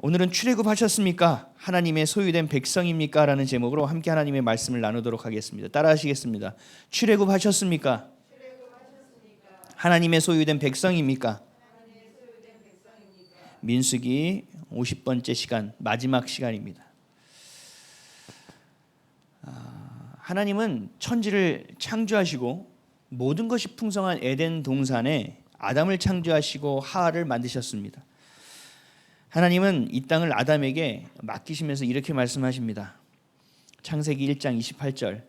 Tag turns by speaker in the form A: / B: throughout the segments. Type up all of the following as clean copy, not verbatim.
A: 오늘은 출애굽하셨습니까? 하나님의 소유된 백성입니까? 라는 제목으로 함께 하나님의 말씀을 나누도록 하겠습니다. 따라하시겠습니다. 출애굽하셨습니까? 하나님의 소유된 백성입니까? 민수기 50번째 시간, 마지막 시간입니다. 하나님은 천지를 창조하시고 모든 것이 풍성한 에덴 동산에 아담을 창조하시고 하와를 만드셨습니다. 하나님은 이 땅을 아담에게 맡기시면서 이렇게 말씀하십니다. 창세기 1장 28절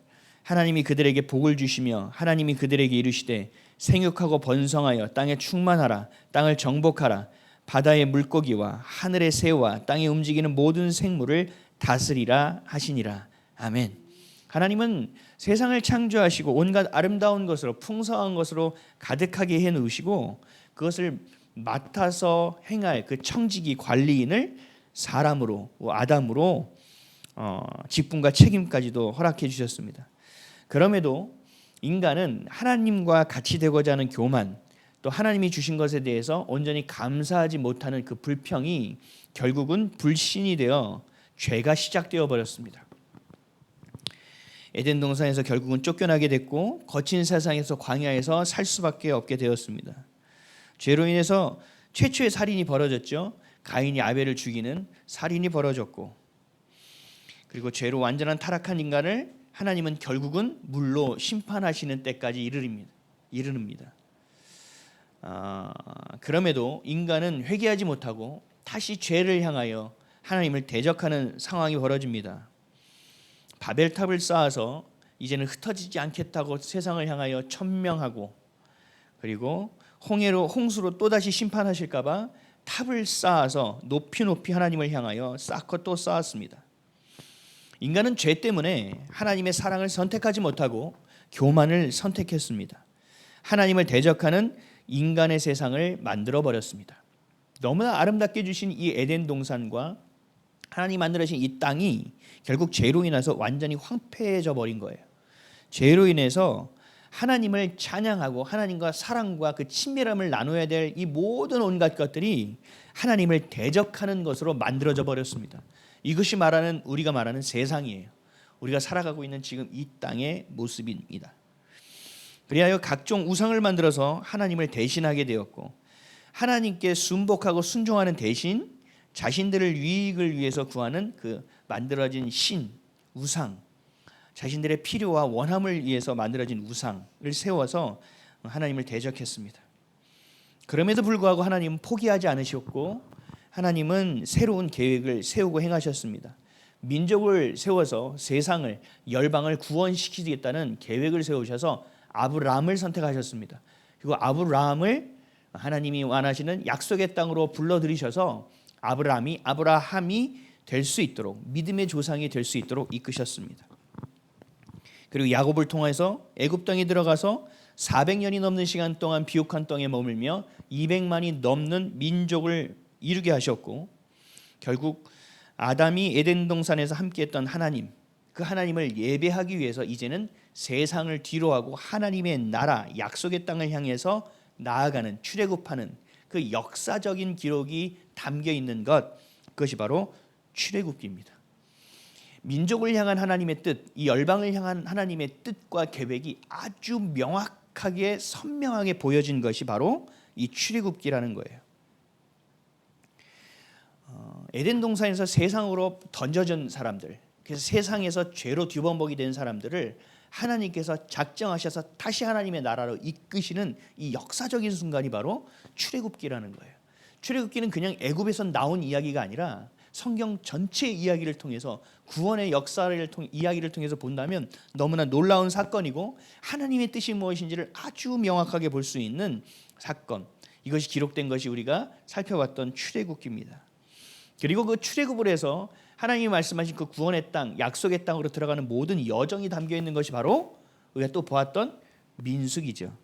A: 하나님이 그들에게 복을 주시며 하나님이 그들에게 이르시되 생육하고 번성하여 땅에 충만하라. 땅을 정복하라. 바다의 물고기와 하늘의 새와 땅에 움직이는 모든 생물을 다스리라 하시니라. 아멘. 하나님은 세상을 창조하시고 온갖 아름다운 것으로 풍성한 것으로 가득하게 해놓으시고 그것을 맡아서 행할 그 청지기 관리인을 사람으로 아담으로 직분과 책임까지도 허락해 주셨습니다. 그럼에도 인간은 하나님과 같이 되고자 하는 교만, 또 하나님이 주신 것에 대해서 온전히 감사하지 못하는 그 불평이 결국은 불신이 되어 죄가 시작되어 버렸습니다. 에덴 동산에서 결국은 쫓겨나게 됐고 거친 세상에서 광야에서 살 수밖에 없게 되었습니다. 죄로 인해서 최초의 살인이 벌어졌죠. 가인이 아벨을 죽이는 살인이 벌어졌고, 그리고 죄로 완전한 타락한 인간을 하나님은 결국은 물로 심판하시는 때까지 이르릅니다. 그럼에도 인간은 회개하지 못하고 다시 죄를 향하여 하나님을 대적하는 상황이 벌어집니다. 바벨탑을 쌓아서 이제는 흩어지지 않겠다고 세상을 향하여 천명하고, 그리고 홍수로 또다시 심판하실까 봐 탑을 쌓아서 높이 하나님을 향하여 쌓고 또 쌓았습니다. 인간은 죄 때문에 하나님의 사랑을 선택하지 못하고 교만을 선택했습니다. 하나님을 대적하는 인간의 세상을 만들어 버렸습니다. 너무나 아름답게 주신 이 에덴 동산과 하나님 만들어주신 이 땅이 결국 죄로 인해서 완전히 황폐해져 버린 거예요. 죄로 인해서 하나님을 찬양하고 하나님과 사랑과 그 친밀함을 나눠야 될 이 모든 온갖 것들이 하나님을 대적하는 것으로 만들어져 버렸습니다. 이것이 우리가 말하는 세상이에요. 우리가 살아가고 있는 지금 이 땅의 모습입니다. 그리하여 각종 우상을 만들어서 하나님을 대신하게 되었고, 하나님께 순복하고 순종하는 대신 자신들을 유익을 위해서 구하는 그 만들어진 우상, 자신들의 필요와 원함을 위해서 만들어진 우상을 세워서 하나님을 대적했습니다. 그럼에도 불구하고 하나님은 포기하지 않으셨고 하나님은 새로운 계획을 세우고 행하셨습니다. 민족을 세워서 세상을, 열방을 구원시키겠다는 계획을 세우셔서 아브라함을 선택하셨습니다. 그리고 아브라함을 하나님이 원하시는 약속의 땅으로 불러들이셔서 아브라함이 될 수 있도록, 믿음의 조상이 될 수 있도록 이끄셨습니다. 그리고 야곱을 통해서 애굽 땅에 들어가서 400년이 넘는 시간 동안 비옥한 땅에 머물며 200만이 넘는 민족을 이루게 하셨고, 결국 아담이 에덴 동산에서 함께했던 하나님, 그 하나님을 예배하기 위해서 이제는 세상을 뒤로하고 하나님의 나라, 약속의 땅을 향해서 나아가는, 출애굽하는 그 역사적인 기록이 담겨 있는 그것이 바로 출애굽기입니다. 민족을 향한 하나님의 뜻, 이 열방을 향한 하나님의 뜻과 계획이 아주 명확하게 선명하게 보여진 것이 바로 이 출애굽기라는 거예요. 에덴 동산에서 세상으로 던져진 사람들, 그래서 세상에서 죄로 뒤범벅이 된 사람들을 하나님께서 작정하셔서 다시 하나님의 나라로 이끄시는 이 역사적인 순간이 바로 출애굽기라는 거예요. 출애굽기는 그냥 애굽에서 나온 이야기가 아니라 성경 전체 이야기를 통해서, 구원의 역사를 이야기를 통해서 본다면 너무나 놀라운 사건이고 하나님의 뜻이 무엇인지를 아주 명확하게 볼 수 있는 사건, 이것이 기록된 것이 우리가 살펴봤던 출애굽기입니다. 그리고 그 출애굽을 해서 하나님이 말씀하신 그 구원의 땅, 약속의 땅으로 들어가는 모든 여정이 담겨 있는 것이 바로 우리가 또 보았던 민수기죠.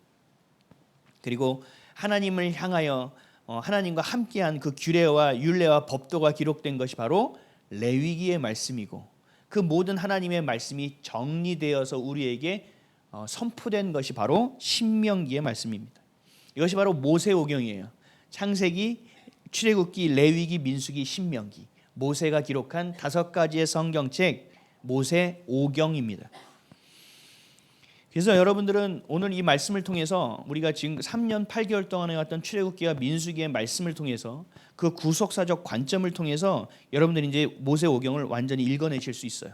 A: 그리고 하나님을 향하여 하나님과 함께한 그 규례와 율례와 법도가 기록된 것이 바로 레위기의 말씀이고, 그 모든 하나님의 말씀이 정리되어서 우리에게 선포된 것이 바로 신명기의 말씀입니다. 이것이 바로 모세오경이에요. 창세기 출애굽기, 레위기, 민수기, 신명기, 모세가 기록한 5가지의 성경책 모세 오경입니다. 그래서 여러분들은 오늘 이 말씀을 통해서 우리가 지금 3년 8개월 동안 해왔던 출애굽기와 민수기의 말씀을 통해서 그 구속사적 관점을 통해서 여러분들이 이제 모세 오경을 완전히 읽어내실 수 있어요.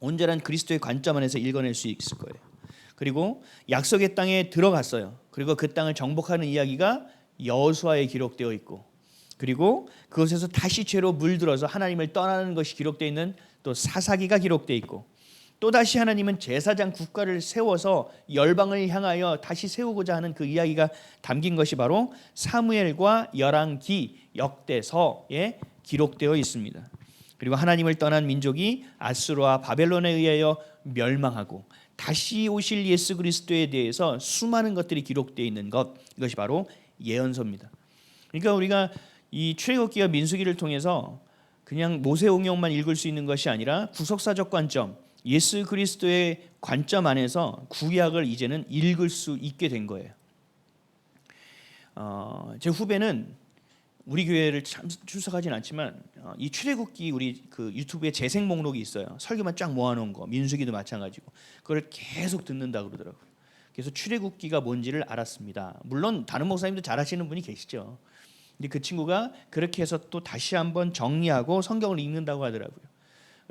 A: 온전한 그리스도의 관점 안에서 읽어낼 수 있을 거예요. 그리고 약속의 땅에 들어갔어요. 그리고 그 땅을 정복하는 이야기가 여호수아에 기록되어 있고, 그리고 그곳에서 다시 죄로 물들어서 하나님을 떠나는 것이 기록되어 있는 또 사사기가 기록되어 있고, 또다시 하나님은 제사장 국가를 세워서 열방을 향하여 다시 세우고자 하는 그 이야기가 담긴 것이 바로 사무엘과 열왕기, 역대서에 기록되어 있습니다. 그리고 하나님을 떠난 민족이 아수르와 바벨론에 의하여 멸망하고 다시 오실 예수 그리스도에 대해서 수많은 것들이 기록되어 있는 것, 이것이 바로 예언서입니다. 그러니까 우리가 이 출애굽기와 민수기를 통해서 그냥 모세오경만 읽을 수 있는 것이 아니라 구속사적 관점, 예수 그리스도의 관점 안에서 구약을 이제는 읽을 수 있게 된 거예요. 제 후배는 우리 교회를 출석하진 않지만 이 출애굽기 우리 그 유튜브에 재생 목록이 있어요. 설교만 쫙 모아놓은 거, 민수기도 마찬가지고 그걸 계속 듣는다 그러더라고요. 그래서 출애굽기가 뭔지를 알았습니다. 물론 다른 목사님도 잘하시는 분이 계시죠. 근데 그 친구가 그렇게 해서 또 다시 한번 정리하고 성경을 읽는다고 하더라고요.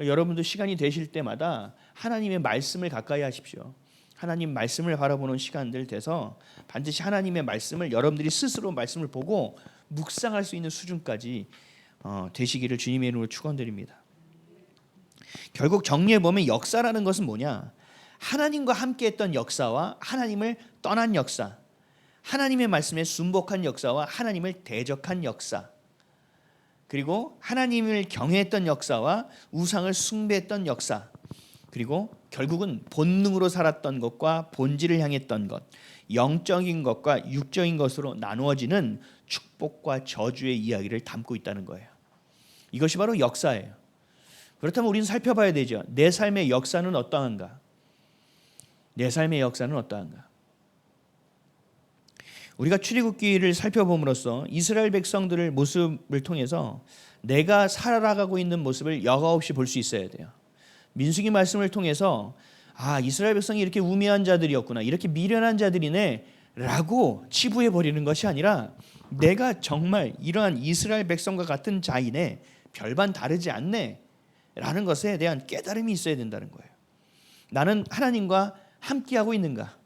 A: 여러분도 시간이 되실 때마다 하나님의 말씀을 가까이 하십시오. 하나님 말씀을 바라보는 시간들 돼서 반드시 하나님의 말씀을 여러분들이 스스로 말씀을 보고 묵상할 수 있는 수준까지 되시기를 주님의 이름으로 축원드립니다. 결국 정리해 보면 역사라는 것은 뭐냐? 하나님과 함께했던 역사와 하나님을 떠난 역사, 하나님의 말씀에 순복한 역사와 하나님을 대적한 역사, 그리고 하나님을 경외했던 역사와 우상을 숭배했던 역사, 그리고 결국은 본능으로 살았던 것과 본질을 향했던 것, 영적인 것과 육적인 것으로 나누어지는 축복과 저주의 이야기를 담고 있다는 거예요. 이것이 바로 역사예요. 그렇다면 우리는 살펴봐야 되죠. 내 삶의 역사는 어떠한가? 내 삶의 역사는 어떠한가? 우리가 출애굽기를 살펴봄으로써 이스라엘 백성들의 모습을 통해서 내가 살아가고 있는 모습을 여과없이 볼 수 있어야 돼요. 민수기 말씀을 통해서 이스라엘 백성이 이렇게 우매한 자들이었구나, 이렇게 미련한 자들이네 라고 치부해 버리는 것이 아니라 내가 정말 이러한 이스라엘 백성과 같은 자이네, 별반 다르지 않네 라는 것에 대한 깨달음이 있어야 된다는 거예요. 나는 하나님과 함께하고 있는가?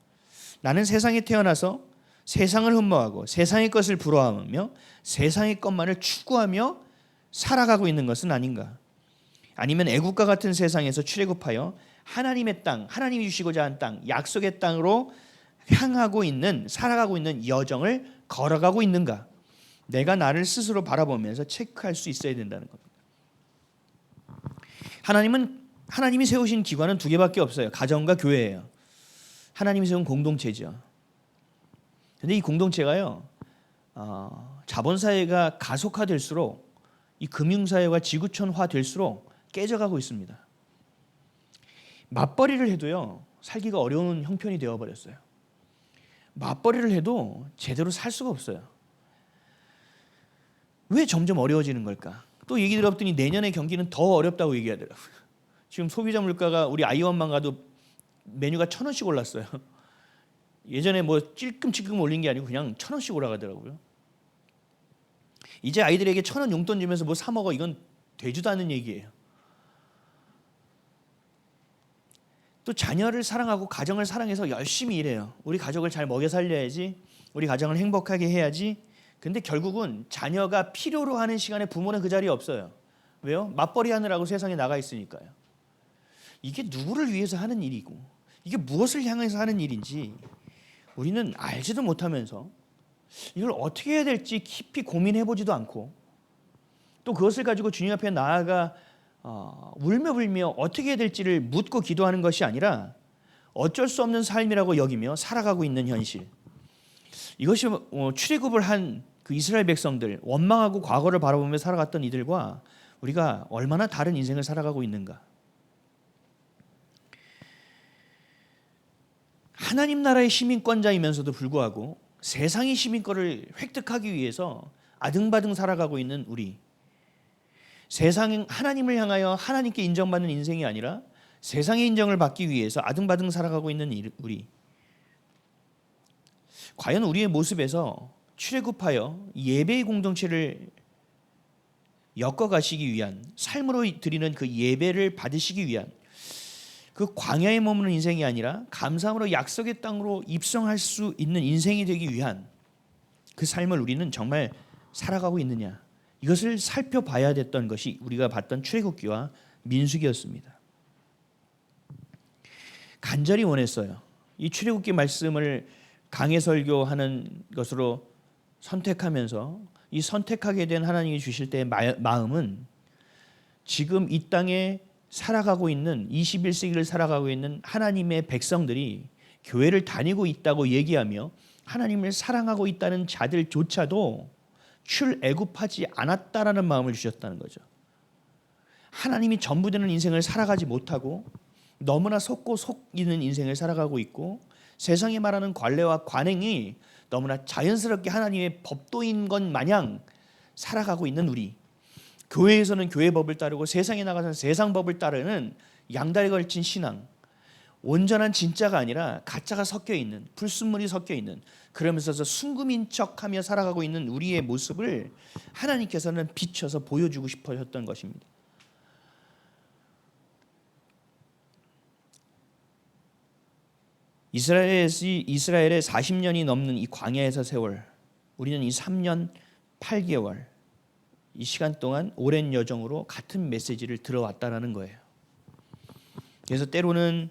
A: 나는 세상에 태어나서 세상을 흠모하고 세상의 것을 부러워하며 세상의 것만을 추구하며 살아가고 있는 것은 아닌가? 아니면 애국과 같은 세상에서 출애굽하여 하나님의 땅, 하나님이 주시고자 한 땅, 약속의 땅으로 향하고 있는, 살아가고 있는 여정을 걸어가고 있는가? 내가 나를 스스로 바라보면서 체크할 수 있어야 된다는 겁니다. 하나님이 세우신 기관은 2개밖에 없어요. 가정과 교회예요. 하나님이 세운 공동체죠. 근데 이 공동체가요, 자본사회가 가속화될수록, 이 금융사회가 지구촌화될수록 깨져가고 있습니다. 맞벌이를 해도요, 살기가 어려운 형편이 되어버렸어요. 맞벌이를 해도 제대로 살 수가 없어요. 왜 점점 어려워지는 걸까? 또 얘기 들었더니 내년의 경기는 더 어렵다고 얘기하더라고요. 지금 소비자 물가가 우리 아이원만 가도 메뉴가 1,000원씩 올랐어요. 예전에 뭐 찔끔찔끔 올린 게 아니고 그냥 1,000원씩 올라가더라고요. 이제 아이들에게 1,000원 용돈 주면서 뭐 사 먹어, 이건 되지도 않는 얘기예요. 또 자녀를 사랑하고 가정을 사랑해서 열심히 일해요. 우리 가족을 잘 먹여 살려야지, 우리 가정을 행복하게 해야지. 근데 결국은 자녀가 필요로 하는 시간에 부모는 그 자리에 없어요. 왜요? 맞벌이 하느라고 세상에 나가 있으니까요. 이게 누구를 위해서 하는 일이고 이게 무엇을 향해서 하는 일인지 우리는 알지도 못하면서 이걸 어떻게 해야 될지 깊이 고민해보지도 않고, 또 그것을 가지고 주님 앞에 나아가 울며 불며 어떻게 해야 될지를 묻고 기도하는 것이 아니라 어쩔 수 없는 삶이라고 여기며 살아가고 있는 현실, 이것이 출애굽을 한 그 이스라엘 백성들, 원망하고 과거를 바라보며 살아갔던 이들과 우리가 얼마나 다른 인생을 살아가고 있는가. 하나님 나라의 시민권자이면서도 불구하고 세상의 시민권을 획득하기 위해서 아등바등 살아가고 있는 우리, 세상 하나님을 향하여 하나님께 인정받는 인생이 아니라 세상의 인정을 받기 위해서 아등바등 살아가고 있는 우리, 과연 우리의 모습에서 출애굽하여 예배의 공동체를 엮어가시기 위한, 삶으로 드리는 그 예배를 받으시기 위한, 그 광야에 머무는 인생이 아니라 감사함으로 약속의 땅으로 입성할 수 있는 인생이 되기 위한 그 삶을 우리는 정말 살아가고 있느냐, 이것을 살펴봐야 됐던 것이 우리가 봤던 출애굽기와 민수기였습니다. 간절히 원했어요. 이 출애굽기 말씀을 강해 설교하는 것으로 선택하면서 이 선택하게 된 하나님이 주실 때의 마음은 지금 이 땅에 살아가고 있는 21세기를 살아가고 있는 하나님의 백성들이 교회를 다니고 있다고 얘기하며 하나님을 사랑하고 있다는 자들조차도 출애굽하지 않았다라는 마음을 주셨다는 거죠. 하나님이 전부 되는 인생을 살아가지 못하고 너무나 속고 속이는 인생을 살아가고 있고, 세상이 말하는 관례와 관행이 너무나 자연스럽게 하나님의 법도인 것 마냥 살아가고 있는 우리, 교회에서는 교회 법을 따르고 세상에 나가서는 세상 법을 따르는 양다리 걸친 신앙, 온전한 진짜가 아니라 가짜가 섞여 있는, 불순물이 섞여 있는, 그러면서 순금인 척하며 살아가고 있는 우리의 모습을 하나님께서는 비춰서 보여주고 싶으셨던 것입니다. 이스라엘의 40년이 넘는 이 광야에서 세월, 우리는 이 3년 8개월 이 시간 동안 오랜 여정으로 같은 메시지를 들어왔다라는 거예요. 그래서 때로는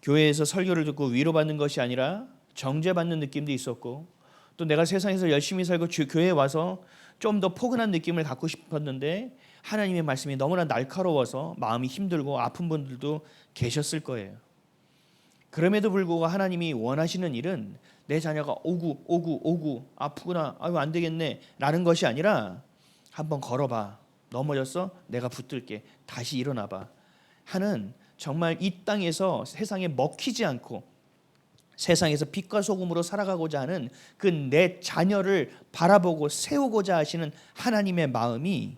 A: 교회에서 설교를 듣고 위로받는 것이 아니라 정죄받는 느낌도 있었고, 또 내가 세상에서 열심히 살고 교회에 와서 좀 더 포근한 느낌을 갖고 싶었는데 하나님의 말씀이 너무나 날카로워서 마음이 힘들고 아픈 분들도 계셨을 거예요. 그럼에도 불구하고 하나님이 원하시는 일은 내 자녀가 오구 아프구나, 아유 안 되겠네 라는 것이 아니라 한번 걸어봐, 넘어졌어? 내가 붙들게, 다시 일어나봐 하는, 정말 이 땅에서 세상에 먹히지 않고 세상에서 빛과 소금으로 살아가고자 하는 그 내 자녀를 바라보고 세우고자 하시는 하나님의 마음이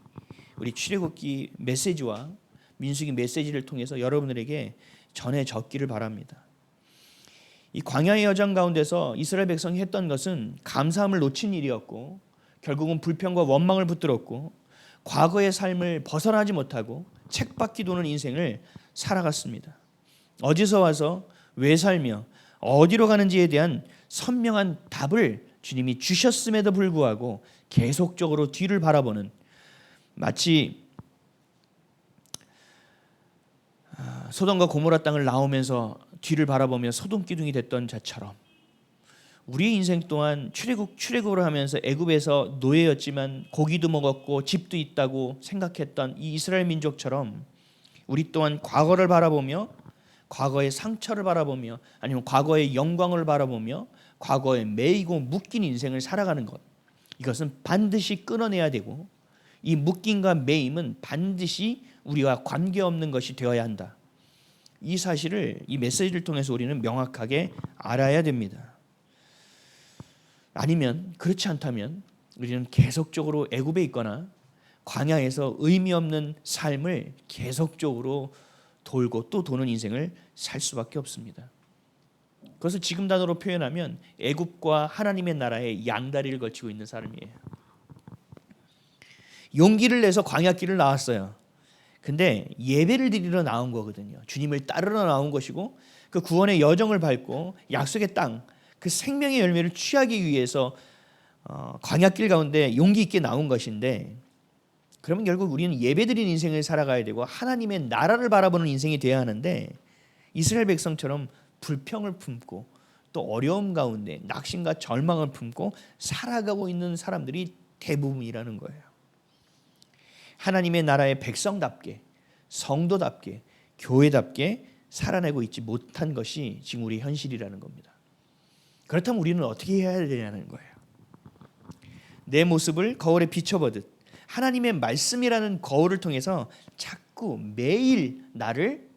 A: 우리 출애굽기 메시지와 민수기 메시지를 통해서 여러분들에게 전해졌기를 바랍니다. 이 광야의 여정 가운데서 이스라엘 백성이 했던 것은 감사함을 놓친 일이었고, 결국은 불평과 원망을 붙들었고, 과거의 삶을 벗어나지 못하고 책밖이 도는 인생을 살아갔습니다. 어디서 와서 왜 살며 어디로 가는지에 대한 선명한 답을 주님이 주셨음에도 불구하고 계속적으로 뒤를 바라보는, 마치 소돔과 고모라 땅을 나오면서 뒤를 바라보며 소돔 기둥이 됐던 자처럼 우리의 인생 또한 출애굽을 하면서 애굽에서 노예였지만 고기도 먹었고 집도 있다고 생각했던 이 이스라엘 민족처럼 우리 또한 과거를 바라보며, 과거의 상처를 바라보며, 아니면 과거의 영광을 바라보며 과거에 매이고 묶인 인생을 살아가는 것, 이것은 반드시 끊어내야 되고, 이 묶임과 매임은 반드시 우리와 관계없는 것이 되어야 한다. 이 사실을 이 메시지를 통해서 우리는 명확하게 알아야 됩니다. 아니면, 그렇지 않다면 우리는 계속적으로 애굽에 있거나 광야에서 의미 없는 삶을 계속적으로 돌고 또 도는 인생을 살 수밖에 없습니다. 그것을 지금 단어로 표현하면 애굽과 하나님의 나라의 양다리를 걸치고 있는 사람이에요. 용기를 내서 광야길을 나왔어요. 근데 예배를 드리러 나온 거거든요. 주님을 따르러 나온 것이고, 그 구원의 여정을 밟고 약속의 땅, 그 생명의 열매를 취하기 위해서 광야길 가운데 용기 있게 나온 것인데, 그러면 결국 우리는 예배드리는 인생을 살아가야 되고 하나님의 나라를 바라보는 인생이 되어야 하는데, 이스라엘 백성처럼 불평을 품고 또 어려움 가운데 낙심과 절망을 품고 살아가고 있는 사람들이 대부분이라는 거예요. 하나님의 나라의 백성답게, 성도답게, 교회답게 살아내고 있지 못한 것이 지금 우리 현실이라는 겁니다. 그렇다면 우리는 어떻게 해야 되냐는 거예요. 내 모습을 거울에 비춰보듯 하나님의 말씀이라는 거울을 통해서 자꾸 매일 나를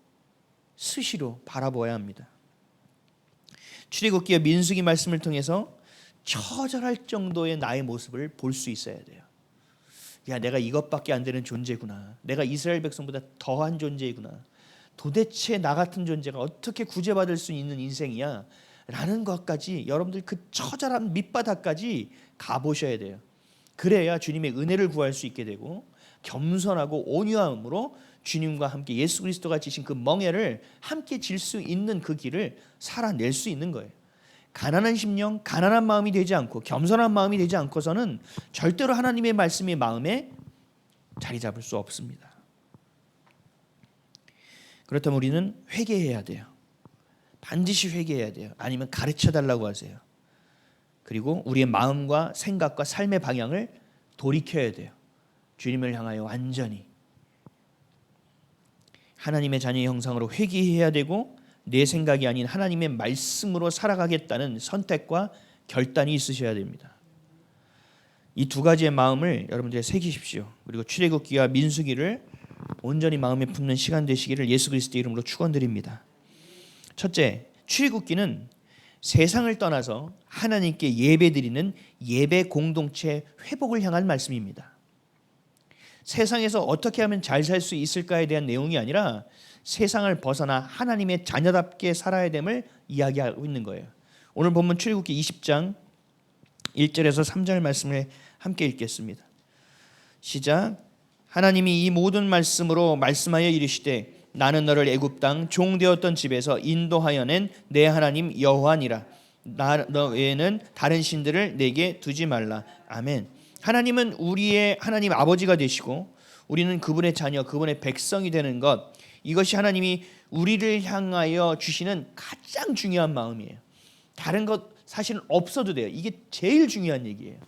A: 수시로 바라보아야 합니다. 출애굽기와 민수기 말씀을 통해서 처절할 정도의 나의 모습을 볼 수 있어야 돼요. 야, 내가 이것밖에 안 되는 존재구나. 내가 이스라엘 백성보다 더한 존재이구나. 도대체 나 같은 존재가 어떻게 구제받을 수 있는 인생이야? 라는 것까지 여러분들 그 처절한 밑바닥까지 가보셔야 돼요. 그래야 주님의 은혜를 구할 수 있게 되고 겸손하고 온유함으로 주님과 함께 예수 그리스도가 지신 그 멍에를 함께 질 수 있는 그 길을 살아낼 수 있는 거예요. 가난한 심령, 가난한 마음이 되지 않고 겸손한 마음이 되지 않고서는 절대로 하나님의 말씀이 마음에 자리 잡을 수 없습니다. 그렇다면 우리는 회개해야 돼요. 반드시 회개해야 돼요. 아니면 가르쳐달라고 하세요. 그리고 우리의 마음과 생각과 삶의 방향을 돌이켜야 돼요. 주님을 향하여 완전히 하나님의 자녀의 형상으로 회개해야 되고 내 생각이 아닌 하나님의 말씀으로 살아가겠다는 선택과 결단이 있으셔야 됩니다. 이 두 가지의 마음을 여러분들이 새기십시오. 그리고 출애굽기와 민수기를 온전히 마음에 품는 시간 되시기를 예수 그리스도의 이름으로 축원드립니다. 첫째, 출애굽기는 세상을 떠나서 하나님께 예배드리는 예배 공동체 회복을 향한 말씀입니다. 세상에서 어떻게 하면 잘 살 수 있을까에 대한 내용이 아니라 세상을 벗어나 하나님의 자녀답게 살아야 됨을 이야기하고 있는 거예요. 오늘 본문 출애굽기 20장 1절에서 3절 말씀을 함께 읽겠습니다. 시작. 하나님이 이 모든 말씀으로 말씀하여 이르시되 나는 너를 애굽 땅 종되었던 집에서 인도하여 낸 내 하나님 여호와니라. 너 외에는 다른 신들을 내게 두지 말라. 아멘. 하나님은 우리의 하나님 아버지가 되시고 우리는 그분의 자녀, 그분의 백성이 되는 것, 이것이 하나님이 우리를 향하여 주시는 가장 중요한 마음이에요. 다른 것 사실은 없어도 돼요. 이게 제일 중요한 얘기예요.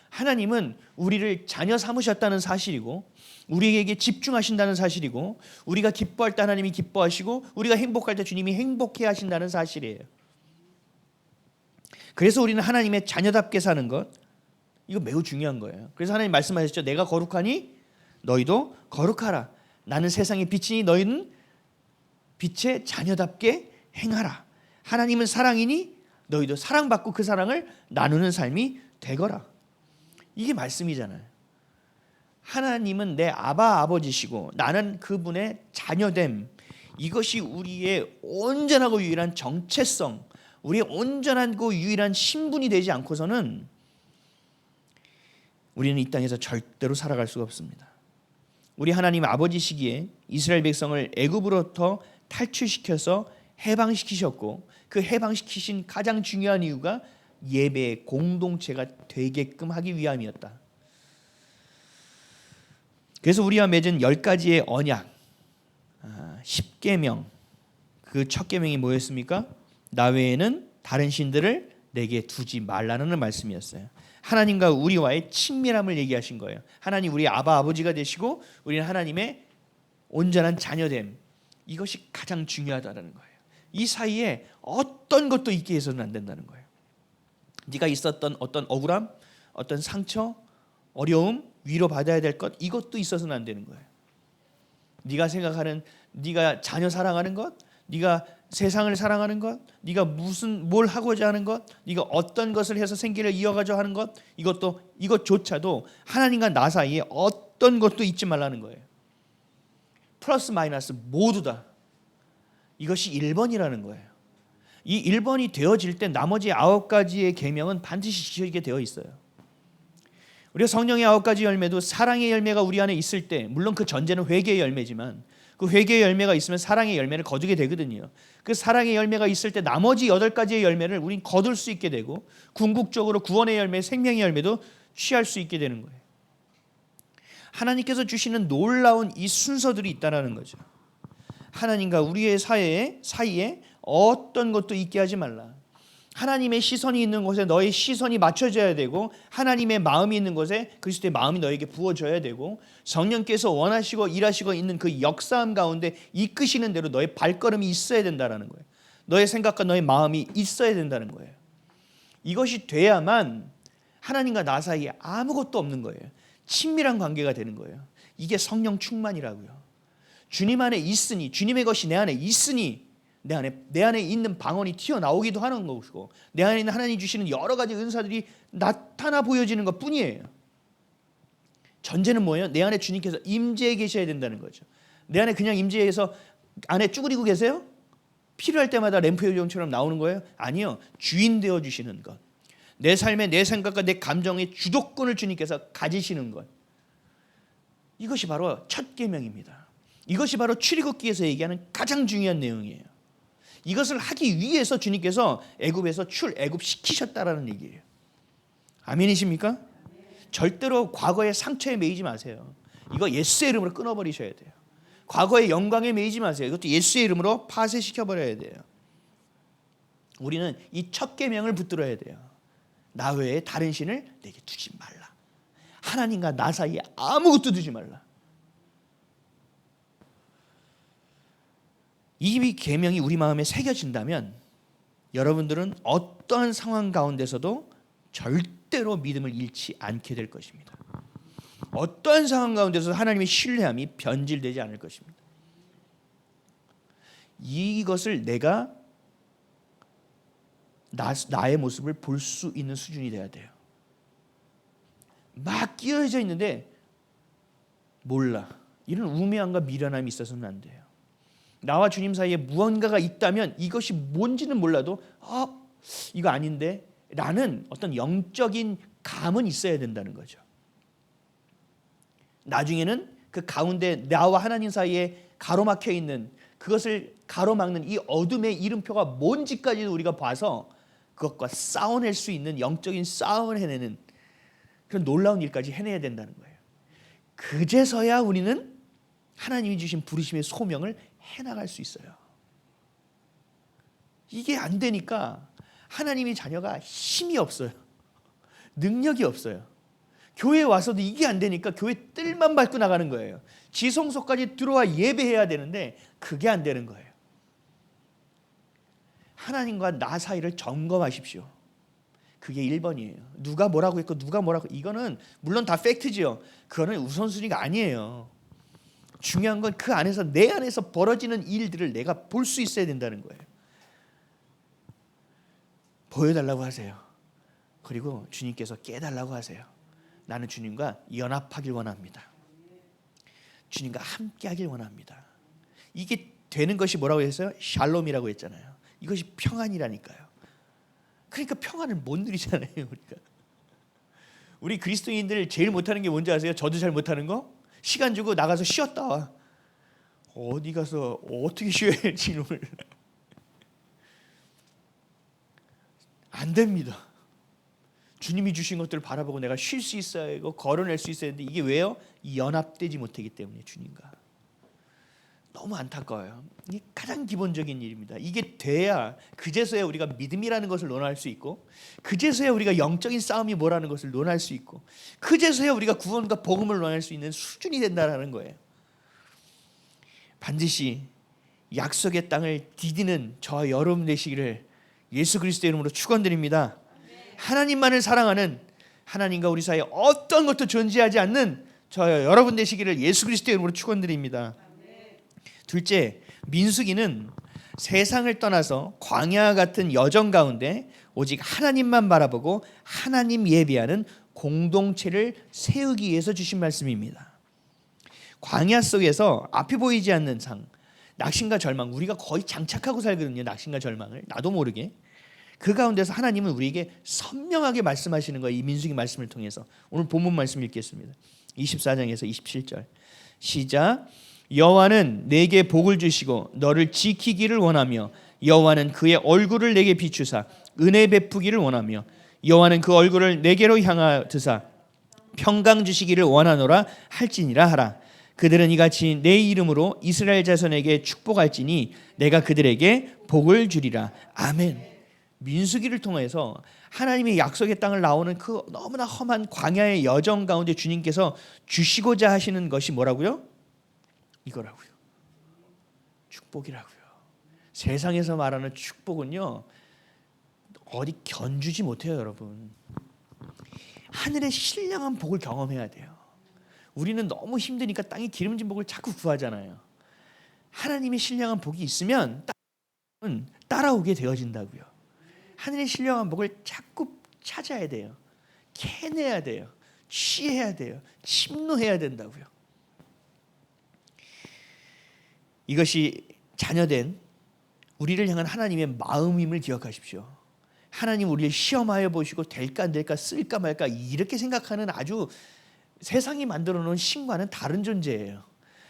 A: 하나님은 우리를 자녀 삼으셨다는 사실이고 우리에게 집중하신다는 사실이고 우리가 기뻐할 때 하나님이 기뻐하시고 우리가 행복할 때 주님이 행복해 하신다는 사실이에요. 그래서 우리는 하나님의 자녀답게 사는 것, 이거 매우 중요한 거예요. 그래서 하나님 말씀하셨죠. 내가 거룩하니 너희도 거룩하라. 나는 세상의 빛이니 너희는 빛의 자녀답게 행하라. 하나님은 사랑이니 너희도 사랑받고 그 사랑을 나누는 삶이 되거라. 이게 말씀이잖아요. 하나님은 내 아버지시고 나는 그분의 자녀됨. 이것이 우리의 온전하고 유일한 정체성, 우리의 온전하고 유일한 신분이 되지 않고서는 우리는 이 땅에서 절대로 살아갈 수가 없습니다. 우리 하나님 아버지시기에 이스라엘 백성을 애굽으로부터 탈출시켜서 해방시키셨고 그 해방시키신 가장 중요한 이유가 예배의 공동체가 되게끔 하기 위함이었다. 그래서 우리와 맺은 10가지의 언약, 10계명, 그 첫 계명이 뭐였습니까? 나 외에는 다른 신들을 내게 두지 말라는 말씀이었어요. 하나님과 우리와의 친밀함을 얘기하신 거예요. 하나님 우리 아버지가 되시고 우리는 하나님의 온전한 자녀됨, 이것이 가장 중요하다는 거예요. 이 사이에 어떤 것도 있게 해서는 안 된다는 거예요. 네가 있었던 어떤 억울함, 어떤 상처, 어려움, 위로받아야 될 것, 이것도 있어서는 안 되는 거예요. 네가 생각하는, 네가 자녀 사랑하는 것, 네가 세상을 사랑하는 것, 네가 뭘 하고자 하는 것, 네가 어떤 것을 해서 생계를 이어가자 하는 것, 이것조차도 하나님과 나 사이에 어떤 것도 잊지 말라는 거예요. 플러스 마이너스 모두 다 이것이 1번이라는 거예요. 이 1번이 되어질 때 나머지 9가지의 계명은 반드시 지켜지게 되어 있어요. 우리가 성령의 9가지 열매도 사랑의 열매가 우리 안에 있을 때, 물론 그 전제는 회개의 열매지만 그 회개의 열매가 있으면 사랑의 열매를 거두게 되거든요. 그 사랑의 열매가 있을 때 나머지 8가지의 열매를 우린 거둘 수 있게 되고 궁극적으로 구원의 열매, 생명의 열매도 취할 수 있게 되는 거예요. 하나님께서 주시는 놀라운 이 순서들이 있다는 거죠. 하나님과 우리의 사이에 어떤 것도 있게 하지 말라. 하나님의 시선이 있는 곳에 너의 시선이 맞춰져야 되고 하나님의 마음이 있는 곳에 그리스도의 마음이 너에게 부어져야 되고 성령께서 원하시고 일하시고 있는 그 역사함 가운데 이끄시는 대로 너의 발걸음이 있어야 된다는 거예요. 너의 생각과 너의 마음이 있어야 된다는 거예요. 이것이 돼야만 하나님과 나 사이에 아무것도 없는 거예요. 친밀한 관계가 되는 거예요. 이게 성령 충만이라고요. 주님 안에 있으니, 주님의 것이 내 안에 있으니 내 안에 있는 방언이 튀어나오기도 하는 것이고 내 안에 있는 하나님 주시는 여러 가지 은사들이 나타나 보여지는 것뿐이에요. 전제는 뭐예요? 내 안에 주님께서 임재해 계셔야 된다는 거죠. 내 안에 그냥 임재해서 안에 쭈그리고 계세요? 필요할 때마다 램프 요정처럼 나오는 거예요? 아니요. 주인 되어 주시는 것. 내 삶의 내 생각과 내 감정의 주도권을 주님께서 가지시는 것. 이것이 바로 첫 계명입니다. 이것이 바로 출애굽기에서 얘기하는 가장 중요한 내용이에요. 이것을 하기 위해서 주님께서 애굽에서 출애굽시키셨다라는 얘기예요. 아멘이십니까? 절대로 과거의 상처에 매이지 마세요. 이거 예수의 이름으로 끊어버리셔야 돼요. 과거의 영광에 매이지 마세요. 이것도 예수의 이름으로 파쇄시켜버려야 돼요. 우리는 이 첫 계명을 붙들어야 돼요. 나 외에 다른 신을 내게 두지 말라. 하나님과 나 사이에 아무것도 두지 말라. 이 계명이 우리 마음에 새겨진다면 여러분들은 어떠한 상황 가운데서도 절대로 믿음을 잃지 않게 될 것입니다. 어떠한 상황 가운데서 하나님의 신뢰함이 변질되지 않을 것입니다. 이것을 내가 나의 모습을 볼 수 있는 수준이 돼야 돼요. 막 끼어져 있는데 몰라. 이런 우매함과 미련함이 있어서는 안 돼요. 나와 주님 사이에 무언가가 있다면 이것이 뭔지는 몰라도 이거 아닌데 라는 어떤 영적인 감은 있어야 된다는 거죠. 나중에는 그 가운데 나와 하나님 사이에 가로막혀 있는 그것을 가로막는 이 어둠의 이름표가 뭔지까지도 우리가 봐서 그것과 싸워낼 수 있는 영적인 싸움을 해내는 그런 놀라운 일까지 해내야 된다는 거예요. 그제서야 우리는 하나님이 주신 부르심의 소명을 해나갈 수 있어요. 이게 안 되니까 하나님의 자녀가 힘이 없어요. 능력이 없어요. 교회에 와서도 이게 안 되니까 교회 뜰만 밟고 나가는 거예요. 지성소까지 들어와 예배해야 되는데 그게 안 되는 거예요. 하나님과 나 사이를 점검하십시오. 그게 1번이에요. 누가 뭐라고 했고 누가 뭐라고, 이거는 물론 다 팩트지요. 그거는 우선순위가 아니에요. 중요한 건 그 안에서 내 안에서 벌어지는 일들을 내가 볼 수 있어야 된다는 거예요. 보여달라고 하세요. 그리고 주님께서 깨달라고 하세요. 나는 주님과 연합하길 원합니다. 주님과 함께하길 원합니다. 이게 되는 것이 뭐라고 했어요? 샬롬이라고 했잖아요. 이것이 평안이라니까요. 그러니까 평안을 못 누리잖아요. 우리 그리스도인들 제일 못하는 게 뭔지 아세요? 저도 잘 못하는 거? 시간 주고 나가서 쉬었다 와. 어디 가서 어떻게 쉬어야 할지 몰라. 안 됩니다. 주님이 주신 것들을 바라보고 내가 쉴 수 있어야 하고 걸어낼 수 있어야 하는데 이게 왜요? 연합되지 못하기 때문에 주님과. 너무 안타까워요. 이게 가장 기본적인 일입니다. 이게 돼야 그제서야 우리가 믿음이라는 것을 논할 수 있고 그제서야 우리가 영적인 싸움이 뭐라는 것을 논할 수 있고 그제서야 우리가 구원과 복음을 논할 수 있는 수준이 된다는 거예요. 반드시 약속의 땅을 디디는 저와 여러분 되시기를 예수 그리스도의 이름으로 축원드립니다. 하나님만을 사랑하는, 하나님과 우리 사이에 어떤 것도 존재하지 않는 저와 여러분 되시기를 예수 그리스도의 이름으로 축원드립니다. 둘째, 민수기는 세상을 떠나서 광야 같은 여정 가운데 오직 하나님만 바라보고 하나님 예배하는 공동체를 세우기 위해서 주신 말씀입니다. 광야 속에서 앞이 보이지 않는 상, 낙심과 절망, 우리가 거의 장착하고 살거든요. 낙심과 절망을 나도 모르게. 그 가운데서 하나님은 우리에게 선명하게 말씀하시는 거예요. 이 민수기 말씀을 통해서. 오늘 본문 말씀 읽겠습니다. 24장에서 27절 시작. 여호와는 내게 복을 주시고 너를 지키기를 원하며 여호와는 그의 얼굴을 내게 비추사 은혜 베푸기를 원하며 여호와는 그 얼굴을 내게로 향하드사 평강 주시기를 원하노라 할지니라 하라. 그들은 이같이 내 이름으로 이스라엘 자손에게 축복할지니 내가 그들에게 복을 주리라. 아멘. 민수기를 통해서 하나님의 약속의 땅을 나오는 그 너무나 험한 광야의 여정 가운데 주님께서 주시고자 하시는 것이 뭐라고요? 이거라고요. 축복이라고요. 세상에서 말하는 축복은요 어디 견주지 못해요. 여러분, 하늘의 신령한 복을 경험해야 돼요. 우리는 너무 힘드니까 땅에 기름진 복을 자꾸 구하잖아요. 하나님의 신령한 복이 있으면 땅은 따라오게 되어진다고요. 하늘의 신령한 복을 자꾸 찾아야 돼요. 캐내야 돼요. 취해야 돼요. 침노해야 된다고요. 이것이 자녀된 우리를 향한 하나님의 마음임을 기억하십시오. 하나님 우리를 시험하여 보시고 될까 안 될까 쓸까 말까 이렇게 생각하는 아주 세상이 만들어 놓은 신과는 다른 존재예요.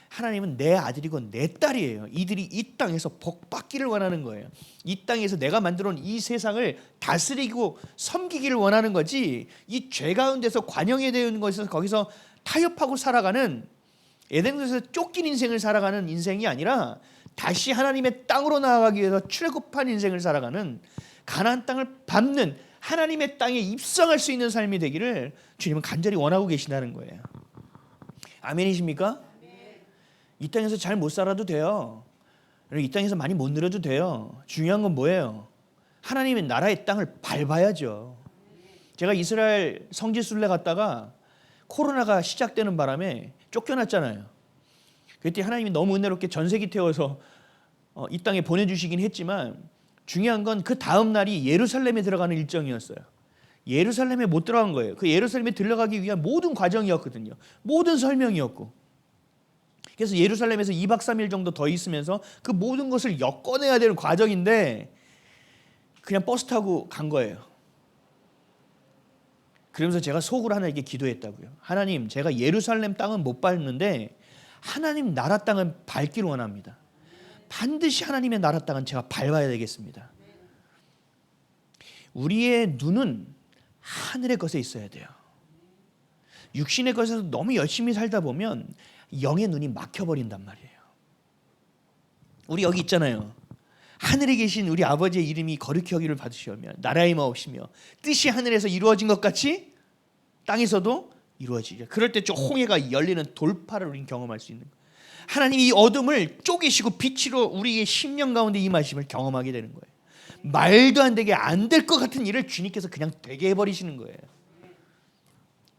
A: 하나님은 내 아들이고 내 딸이에요. 이들이 이 땅에서 복받기를 원하는 거예요. 이 땅에서 내가 만들어 놓은 이 세상을 다스리고 섬기기를 원하는 거지, 이 죄 가운데서 관영에 되어 있는 것에서 거기서 타협하고 살아가는, 에덴에서 쫓긴 인생을 살아가는 인생이 아니라 다시 하나님의 땅으로 나아가기 위해서 출애굽한 인생을 살아가는, 가나안 땅을 밟는 하나님의 땅에 입성할 수 있는 삶이 되기를 주님은 간절히 원하고 계시다는 거예요. 아멘이십니까? 이 땅에서 잘 못 살아도 돼요. 이 땅에서 많이 못 누려도 돼요. 중요한 건 뭐예요? 하나님의 나라의 땅을 밟아야죠. 제가 이스라엘 성지순례 갔다가 코로나가 시작되는 바람에 쫓겨났잖아요. 그때 하나님이 너무 은혜롭게 전세기 태워서 이 땅에 보내주시긴 했지만, 중요한 건 그 다음 날이 예루살렘에 들어가는 일정이었어요. 예루살렘에 못 들어간 거예요. 그 예루살렘에 들어가기 위한 모든 과정이었거든요. 모든 설명이었고. 그래서 예루살렘에서 2박 3일 정도 더 있으면서 그 모든 것을 엮어내야 되는 과정인데 그냥 버스 타고 간 거예요. 그러면서 제가 속으로 하나님께 기도했다고요. 하나님, 제가 예루살렘 땅은 못 밟는데 하나님 나라 땅은 밟기를 원합니다. 반드시 하나님의 나라 땅은 제가 밟아야 되겠습니다. 우리의 눈은 하늘의 것에 있어야 돼요. 육신의 것에서 너무 열심히 살다 보면 영의 눈이 막혀버린단 말이에요. 우리 여기 있잖아요. 하늘에 계신 우리 아버지의 이름이 거룩히 여기를 받으시오며 나라의 마옵시며 뜻이 하늘에서 이루어진 것 같이 땅에서도 이루어지죠. 그럴 때 좀 홍해가 열리는 돌파를 우리는 경험할 수 있는 거예요. 하나님이 이 어둠을 쪼개시고 빛으로 우리의 심령 가운데 임하심을 경험하게 되는 거예요. 말도 안 되게 안 될 것 같은 일을 주님께서 그냥 되게 해버리시는 거예요.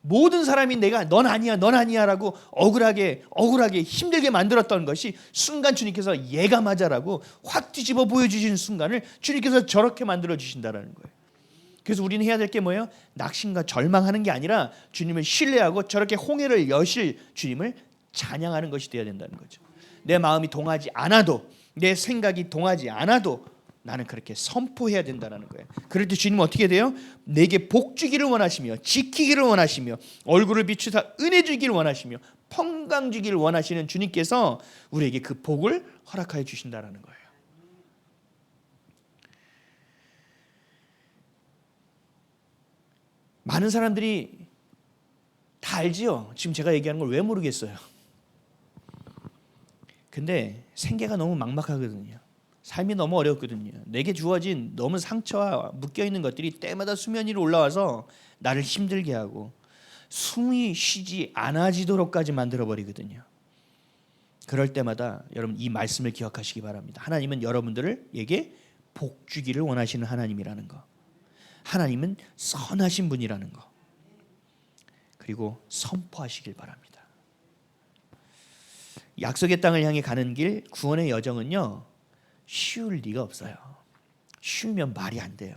A: 모든 사람이 내가 넌 아니야 넌 아니야 라고 억울하게 힘들게 만들었던 것이 순간 주님께서 얘가 맞아라고 확 뒤집어 보여주시는 순간을 주님께서 저렇게 만들어 주신다는 거예요. 그래서 우리는 해야 될 게 뭐예요? 낙심과 절망하는 게 아니라 주님을 신뢰하고 저렇게 홍해를 여실 주님을 찬양하는 것이 되어야 된다는 거죠. 내 마음이 동하지 않아도, 내 생각이 동하지 않아도 나는 그렇게 선포해야 된다는 거예요. 그럴 때 주님은 어떻게 돼요? 내게 복 주기를 원하시며 지키기를 원하시며 얼굴을 비추사 은혜 주기를 원하시며 평강 주기를 원하시는 주님께서 우리에게 그 복을 허락하여 주신다는 거예요. 많은 사람들이 다 알지요. 지금 제가 얘기하는 걸 왜 모르겠어요. 근데 생계가 너무 막막하거든요. 삶이 너무 어렵거든요. 내게 주어진 너무 상처와 묶여있는 것들이 때마다 수면 위로 올라와서 나를 힘들게 하고 숨이 쉬지 않아지도록까지 만들어버리거든요. 그럴 때마다 여러분 이 말씀을 기억하시기 바랍니다. 하나님은 여러분들에게 복 주기를 원하시는 하나님이라는 거, 하나님은 선하신 분이라는 거, 그리고 선포하시길 바랍니다. 약속의 땅을 향해 가는 길, 구원의 여정은요 쉬울 리가 없어요. 쉬우면 말이 안 돼요.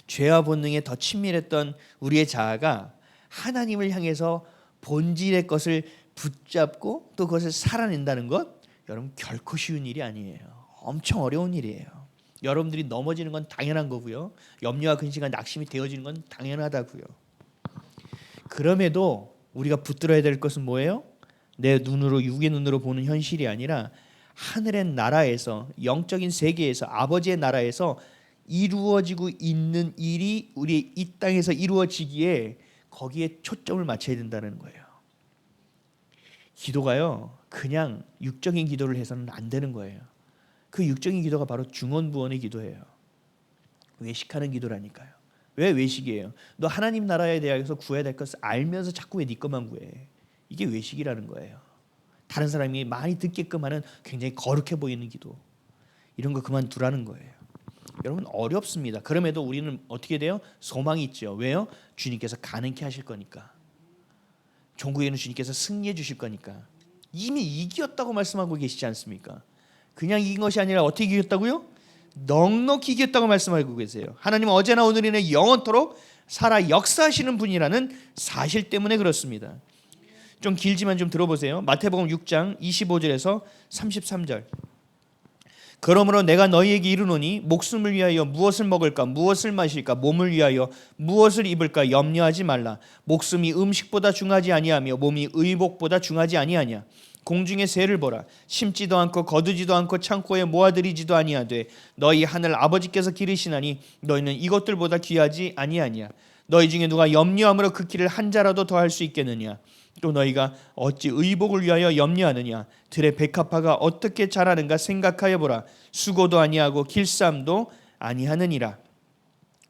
A: 죄와 본능에 더 친밀했던 우리의 자아가 하나님을 향해서 본질의 것을 붙잡고 또 그것을 살아낸다는 것, 여러분 결코 쉬운 일이 아니에요. 엄청 어려운 일이에요. 여러분들이 넘어지는 건 당연한 거고요. 염려와 근심과 낙심이 되어지는 건 당연하다고요. 그럼에도 우리가 붙들어야 될 것은 뭐예요? 내 눈으로, 육의 눈으로 보는 현실이 아니라 하늘의 나라에서, 영적인 세계에서, 아버지의 나라에서 이루어지고 있는 일이 우리 이 땅에서 이루어지기에 거기에 초점을 맞춰야 된다는 거예요. 기도가요 그냥 육적인 기도를 해서는 안 되는 거예요. 그 육적인 기도가 바로 중언부언의 기도예요. 외식하는 기도라니까요. 왜 외식이에요? 너 하나님 나라에 대해서 구해야 될 것을 알면서 자꾸 왜 네 것만 구해? 이게 외식이라는 거예요. 다른 사람이 많이 듣게끔 하는 굉장히 거룩해 보이는 기도, 이런 거 그만두라는 거예요. 여러분 어렵습니다. 그럼에도 우리는 어떻게 돼요? 소망이 있죠. 왜요? 주님께서 가능케 하실 거니까. 종국에는 주님께서 승리해 주실 거니까. 이미 이겼다고 말씀하고 계시지 않습니까? 그냥 이긴 것이 아니라 어떻게 이겼다고요? 넉넉히 이겼다고 말씀하고 계세요. 하나님은 어제나 오늘이나 영원토록 살아 역사하시는 분이라는 사실 때문에 그렇습니다. 좀 길지만 좀 들어보세요. 마태복음 6장 25절에서 33절. 그러므로 내가 너희에게 이르노니 목숨을 위하여 무엇을 먹을까 무엇을 마실까 몸을 위하여 무엇을 입을까 염려하지 말라. 목숨이 음식보다 중하지 아니하며 몸이 의복보다 중하지 아니하냐. 공중의 새를 보라. 심지도 않고 거두지도 않고 창고에 모아들이지도 아니하되 너희 하늘 아버지께서 기르시나니 너희는 이것들보다 귀하지 아니하냐. 너희 중에 누가 염려함으로 그 길을 한 자라도 더할 수 있겠느냐. 또 너희가 어찌 의복을 위하여 염려하느냐. 들의 백합화가 어떻게 자라는가 생각하여 보라. 수고도 아니하고 길쌈도 아니하느니라.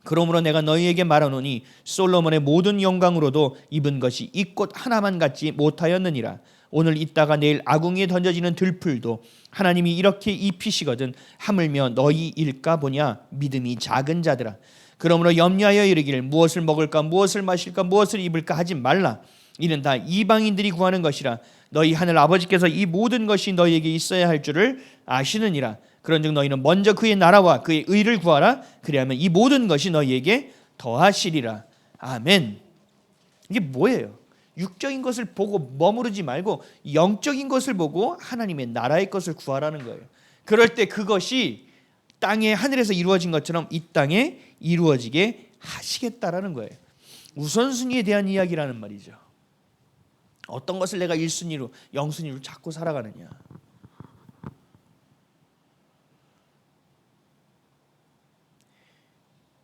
A: 그러므로 내가 너희에게 말하노니 솔로몬의 모든 영광으로도 입은 것이 이 꽃 하나만 같지 못하였느니라. 오늘 있다가 내일 아궁이에 던져지는 들풀도 하나님이 이렇게 입히시거든 하물며 너희일까 보냐. 믿음이 작은 자들아. 그러므로 염려하여 이르기를 무엇을 먹을까 무엇을 마실까 무엇을 입을까 하지 말라. 이는 다 이방인들이 구하는 것이라. 너희 하늘 아버지께서 이 모든 것이 너희에게 있어야 할 줄을 아시느니라. 그런즉 너희는 먼저 그의 나라와 그의 의를 구하라. 그리하면 이 모든 것이 너희에게 더하시리라. 아멘. 이게 뭐예요? 육적인 것을 보고 머무르지 말고 영적인 것을 보고 하나님의 나라의 것을 구하라는 거예요. 그럴 때 그것이 땅에 하늘에서 이루어진 것처럼 이 땅에 이루어지게 하시겠다라는 거예요. 우선순위에 대한 이야기라는 말이죠. 어떤 것을 내가 1순위로 0순위로 자꾸 살아가느냐.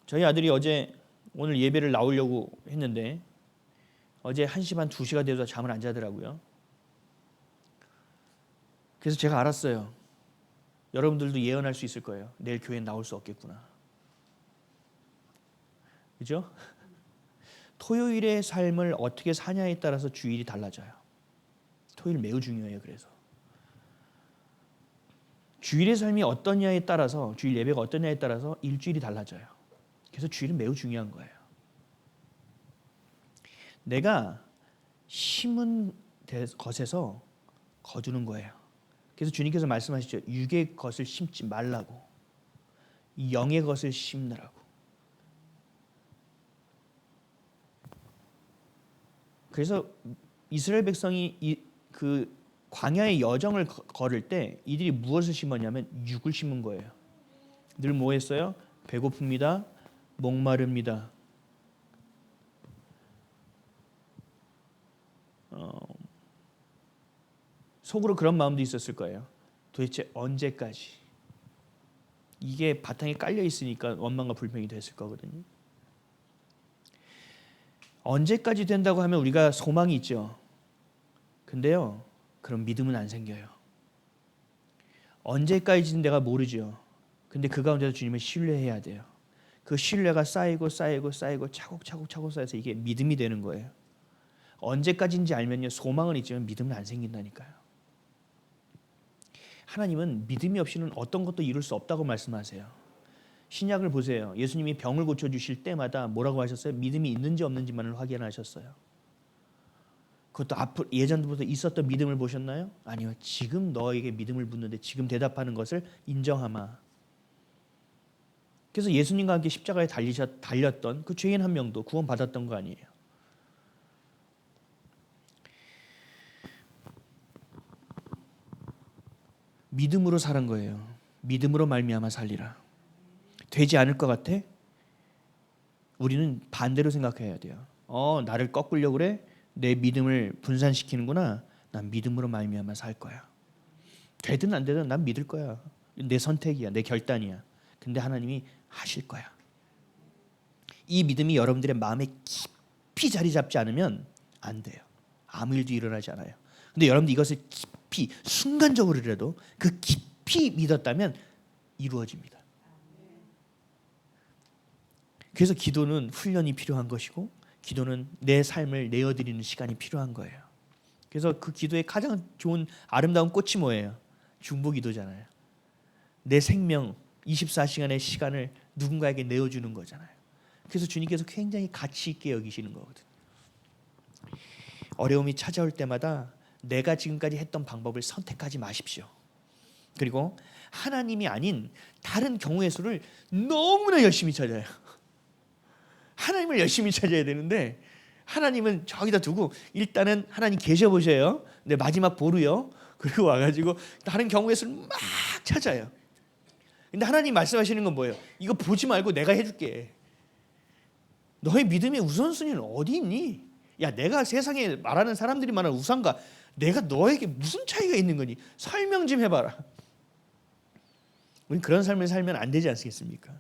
A: 저희 아들이 오늘 예배를 나오려고 했는데 어제 1시 반 2시가 돼도 잠을 안 자더라고요. 그래서 제가 알았어요. 여러분들도 예언할 수 있을 거예요. 내일 교회에 나올 수 없겠구나. 그죠? 토요일의 삶을 어떻게 사냐에 따라서 주일이 달라져요. 토요일 매우 중요해요. 그래서 주일의 삶이 어떠냐에 따라서 주일 예배가 어떠냐에 따라서 일주일이 달라져요. 그래서 주일은 매우 중요한 거예요. 내가 심은 것에서 거두는 거예요. 그래서 주님께서 말씀하시죠. 육의 것을 심지 말라고. 영의 것을 심느라고. 그래서 이스라엘 백성이 그 광야의 여정을 걸을 때 이들이 무엇을 심었냐면 육을 심은 거예요. 늘 뭐 했어요? 배고픕니다. 목마릅니다. 속으로 그런 마음도 있었을 거예요. 도대체 언제까지? 이게 바탕에 깔려 있으니까 원망과 불평이 됐을 거거든요. 언제까지 된다고 하면 우리가 소망이 있죠. 근데요, 그럼 믿음은 안 생겨요. 언제까지는 내가 모르죠. 근데 그 가운데서 주님을 신뢰해야 돼요. 그 신뢰가 쌓이고 차곡차곡 쌓여서 이게 믿음이 되는 거예요. 언제까지인지 알면요, 소망은 있지만 믿음은 안 생긴다니까요. 하나님은 믿음이 없이는 어떤 것도 이룰 수 없다고 말씀하세요. 신약을 보세요. 예수님이 병을 고쳐주실 때마다 뭐라고 하셨어요? 믿음이 있는지 없는지만을 확인하셨어요. 그것도 예전부터 있었던 믿음을 보셨나요? 아니요. 지금 너에게 믿음을 묻는데 지금 대답하는 것을 인정하마. 그래서 예수님과 함께 십자가에 달렸던 그 죄인 한 명도 구원받았던 거 아니에요. 믿음으로 사는 거예요. 믿음으로 말미암아 살리라. 되지 않을 것 같아? 우리는 반대로 생각해야 돼요. 나를 꺾으려고 그래? 내 믿음을 분산시키는구나. 난 믿음으로 말미암아 살 거야. 되든 안 되든 난 믿을 거야. 내 선택이야. 내 결단이야. 근데 하나님이 하실 거야. 이 믿음이 여러분들의 마음에 깊이 자리 잡지 않으면 안 돼요. 아무 일도 일어나지 않아요. 근데 여러분들 이것을 깊이 순간적으로라도 그 깊이 믿었다면 이루어집니다. 그래서 기도는 훈련이 필요한 것이고 기도는 내 삶을 내어드리는 시간이 필요한 거예요. 그래서 그 기도의 가장 좋은 아름다운 꽃이 뭐예요? 중보기도잖아요. 내 생명 24시간의 시간을 누군가에게 내어주는 거잖아요. 그래서 주님께서 굉장히 가치 있게 여기시는 거거든요. 어려움이 찾아올 때마다 내가 지금까지 했던 방법을 선택하지 마십시오. 그리고 하나님이 아닌 다른 경우의 수를 너무나 열심히 찾아요. 하나님을 열심히 찾아야 되는데 하나님은 저기다 두고 일단은 하나님 계셔 보세요. 근데 마지막 보루요. 그리고 와가지고 다른 경우에서 막 찾아요. 근데 하나님 말씀하시는 건 뭐예요? 이거 보지 말고 내가 해줄게. 너의 믿음의 우선순위는 어디 있니? 야, 내가 세상에 말하는 사람들이 말하는 우상과 내가 너에게 무슨 차이가 있는 거니? 설명 좀 해봐라. 우린 그런 삶을 살면 안 되지 않겠습니까?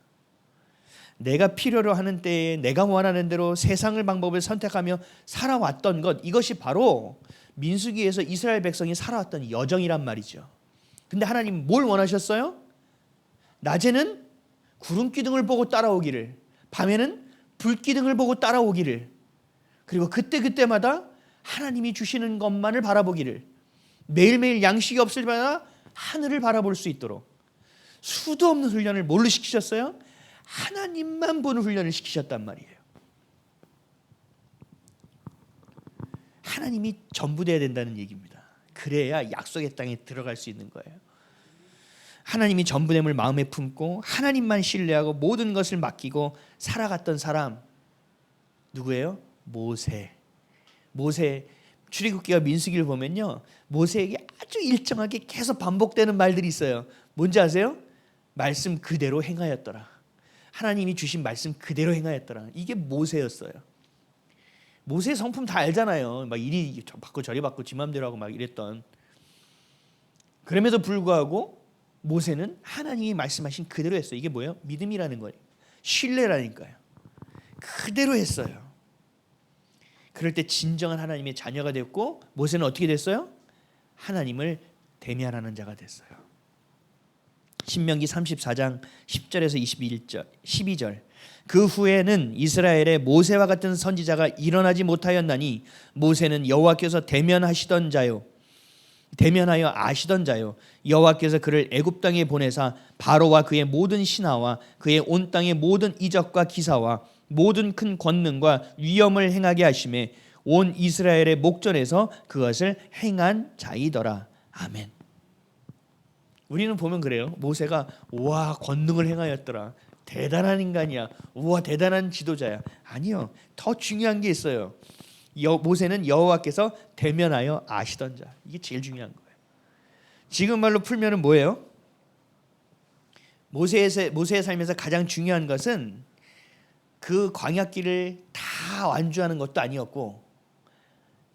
A: 내가 필요로 하는 때에 내가 원하는 대로 세상을 방법을 선택하며 살아왔던 것, 이것이 바로 민수기에서 이스라엘 백성이 살아왔던 여정이란 말이죠. 근데 하나님 뭘 원하셨어요? 낮에는 구름 기둥을 보고 따라오기를, 밤에는 불 기둥을 보고 따라오기를, 그리고 그때마다 하나님이 주시는 것만을 바라보기를, 매일매일 양식이 없을 때마다 하늘을 바라볼 수 있도록 수도 없는 훈련을 뭘로 시키셨어요? 하나님만 보는 훈련을 시키셨단 말이에요. 하나님이 전부 돼야 된다는 얘기입니다. 그래야 약속의 땅에 들어갈 수 있는 거예요. 하나님이 전부됨을 마음에 품고 하나님만 신뢰하고 모든 것을 맡기고 살아갔던 사람 누구예요? 모세. 출애굽기와 민수기를 보면요, 모세에게 아주 일정하게 계속 반복되는 말들이 있어요. 뭔지 아세요? 말씀 그대로 행하였더라. 하나님이 주신 말씀 그대로 행하였더라. 이게 모세였어요. 모세의 성품 다 알잖아요. 막 이리 받고 저리 받고 지 맘대로 하고 막 이랬던. 그럼에도 불구하고 모세는 하나님이 말씀하신 그대로 했어요. 이게 뭐예요? 믿음이라는 거예요. 신뢰라니까요. 그대로 했어요. 그럴 때 진정한 하나님의 자녀가 됐고, 모세는 어떻게 됐어요? 하나님을 대면하는 자가 됐어요. 신명기 34장 10절에서 12절. 그 후에는 이스라엘에 모세와 같은 선지자가 일어나지 못하였나니 모세는 여호와께서 대면하여 아시던 자요, 여호와께서 그를 애굽 땅에 보내사 바로와 그의 모든 신하와 그의 온 땅의 모든 이적과 기사와 모든 큰 권능과 위엄을 행하게 하심에 온 이스라엘의 목전에서 그것을 행한 자이더라. 아멘. 우리는 보면 그래요. 모세가 우와 권능을 행하였더라. 대단한 인간이야. 우와 대단한 지도자야. 아니요. 더 중요한 게 있어요. 모세는 여호와께서 대면하여 아시던 자. 이게 제일 중요한 거예요. 지금 말로 풀면은 뭐예요? 모세의 삶에서 가장 중요한 것은 그 광야길을 다 완주하는 것도 아니었고,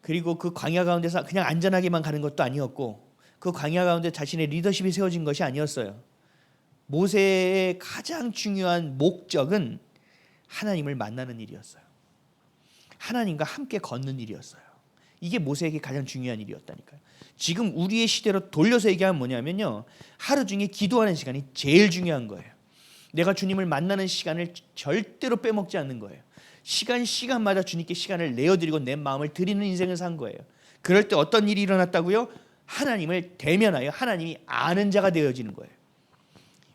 A: 그리고 그 광야 가운데서 그냥 안전하게만 가는 것도 아니었고, 그 광야 가운데 자신의 리더십이 세워진 것이 아니었어요. 모세의 가장 중요한 목적은 하나님을 만나는 일이었어요. 하나님과 함께 걷는 일이었어요. 이게 모세에게 가장 중요한 일이었다니까요. 지금 우리의 시대로 돌려서 얘기하면 뭐냐면요, 하루 중에 기도하는 시간이 제일 중요한 거예요. 내가 주님을 만나는 시간을 절대로 빼먹지 않는 거예요. 시간마다 주님께 시간을 내어드리고 내 마음을 드리는 인생을 산 거예요. 그럴 때 어떤 일이 일어났다고요? 하나님을 대면하여 하나님이 아는 자가 되어지는 거예요.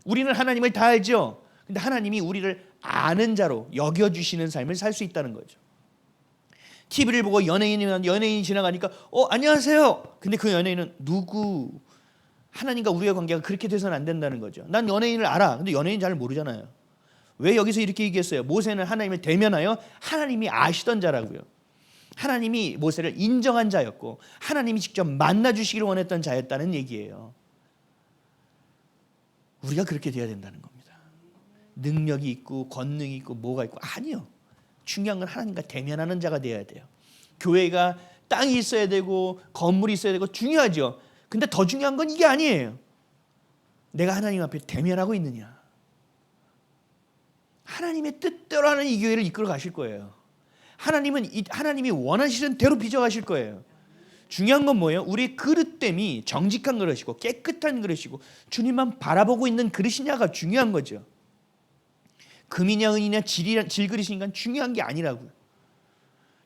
A: 우리는 하나님을 다 알죠. 근데 하나님이 우리를 아는 자로 여겨주시는 삶을 살 수 있다는 거죠. TV를 보고 연예인이 지나가니까 안녕하세요. 근데 그 연예인은 누구? 하나님과 우리의 관계가 그렇게 돼서는 안 된다는 거죠. 난 연예인을 알아. 근데 연예인 잘 모르잖아요. 왜 여기서 이렇게 얘기했어요? 모세는 하나님을 대면하여 하나님이 아시던 자라고요. 하나님이 모세를 인정한 자였고 하나님이 직접 만나주시기를 원했던 자였다는 얘기예요. 우리가 그렇게 돼야 된다는 겁니다. 능력이 있고 권능이 있고 뭐가 있고 아니요. 중요한 건 하나님과 대면하는 자가 돼야 돼요. 교회가 땅이 있어야 되고 건물이 있어야 되고 중요하죠. 근데 더 중요한 건 이게 아니에요. 내가 하나님 앞에 대면하고 있느냐. 하나님의 뜻대로 하는 이 교회를 이끌어 가실 거예요. 하나님이 원하시는 대로 빚어가실 거예요. 중요한 건 뭐예요? 우리의 그릇됨이 정직한 그릇이고 깨끗한 그릇이고 주님만 바라보고 있는 그릇이냐가 중요한 거죠. 금이냐 은이냐 질그릇이니까 중요한 게 아니라고요.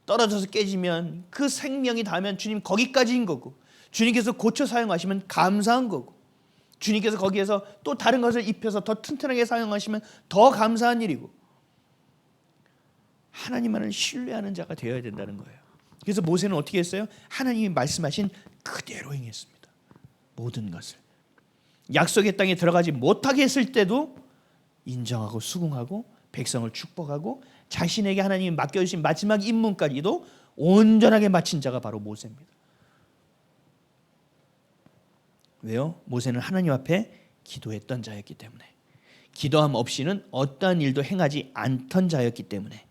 A: 떨어져서 깨지면 그 생명이 닿으면 주님 거기까지인 거고, 주님께서 고쳐 사용하시면 감사한 거고, 주님께서 거기에서 또 다른 것을 입혀서 더 튼튼하게 사용하시면 더 감사한 일이고, 하나님만을 신뢰하는 자가 되어야 된다는 거예요. 그래서 모세는 어떻게 했어요? 하나님이 말씀하신 그대로 행했습니다. 모든 것을. 약속의 땅에 들어가지 못하게 했을 때도 인정하고 수긍하고 백성을 축복하고 자신에게 하나님이 맡겨주신 마지막 임무까지도 온전하게 마친 자가 바로 모세입니다. 왜요? 모세는 하나님 앞에 기도했던 자였기 때문에, 기도함 없이는 어떠한 일도 행하지 않던 자였기 때문에,